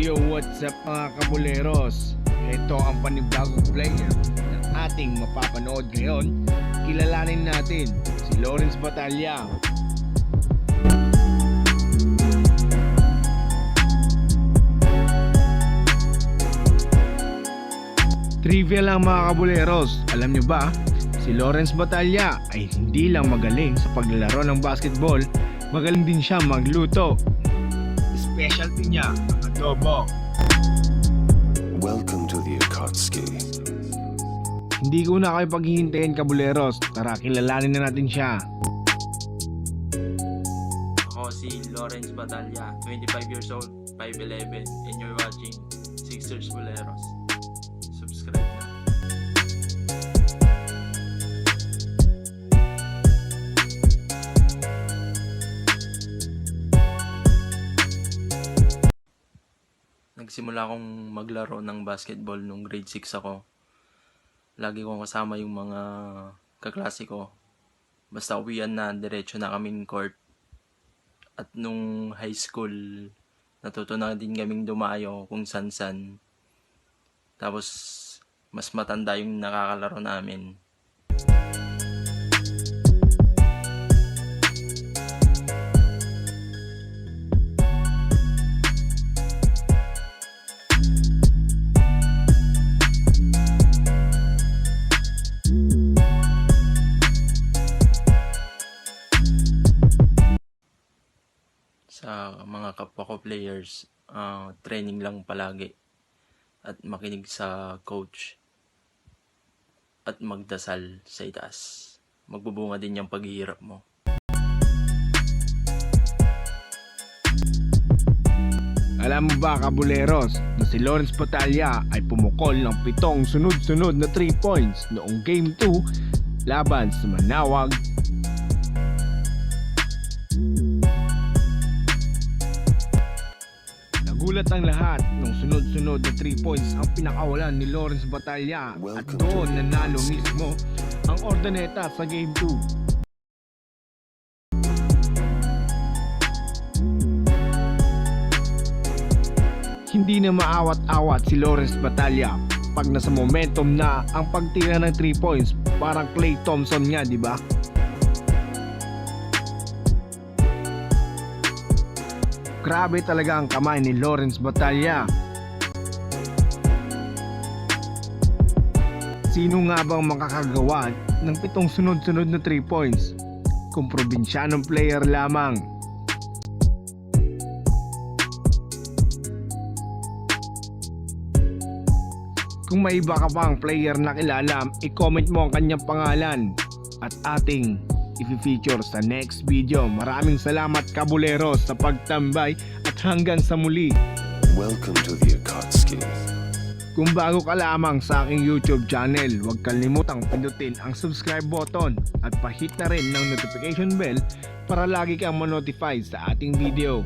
Yo, what's up mga kabuleros? Ito ang panibagong player na ating mapapanood ngayon. Kilalanin natin si Lawrence Batalla. Trivia lang mga kabuleros, alam nyo ba? Si Lawrence Batalla ay hindi lang magaling sa paglalaro ng basketball, magaling din siya magluto. Specialty niya ang adobo. Welcome to the Akatsuki. Hindi ko na kayo paghihintayin kabuleros, tara kilalanin na natin siya. Ako si Lawrence Batalla, 25 years old, 5'11", and you're watching Sixers Boleros. Subscribe na. Nagsimula akong maglaro ng basketball nung grade 6 ako. Lagi kong kasama yung mga kaklase ko. Basta uwian na, diretso na kaming court. At nung high school, natuto na din kaming dumayo kung san-san. Tapos, mas matanda yung nakakalaro namin. Sa mga kapwa ko players, training lang palagi at makinig sa coach at magdasal sa itaas. Magbubunga din yung paghihirap mo. Alam mo ba kabuleros na si Lawrence Batalla ay pumukol ng 7 sunod-sunod na 3 points noong Game 2 laban sa Manawag. Nagulat ang lahat nung sunod-sunod na 3 points ang pinakawalan ni Lawrence Batalla at doon nanalo mismo ang Ordaneta sa Game 2. Hindi na maawat-awat si Lawrence Batalla pag nasa momentum na ang pagtira ng 3 points, parang Klay Thompson nga, di ba? Grabe talaga ang kamay ni Lawrence Batalla. Sino nga bang makakagawa ng 7 sunod-sunod na 3 points kung probinsyanong player lamang? Kung may iba ka pang player na kilala, i-comment mo ang kanyang pangalan at ating i-feature sa next video. Maraming salamat kabuleros sa pagtambay at hanggang sa muli. Welcome to the Akatsuki. Kung bago ka lamang sa aking YouTube channel, huwag kalimutang pindutin ang subscribe button at pahit na rin ng notification bell para lagi kang ma-notify sa ating video.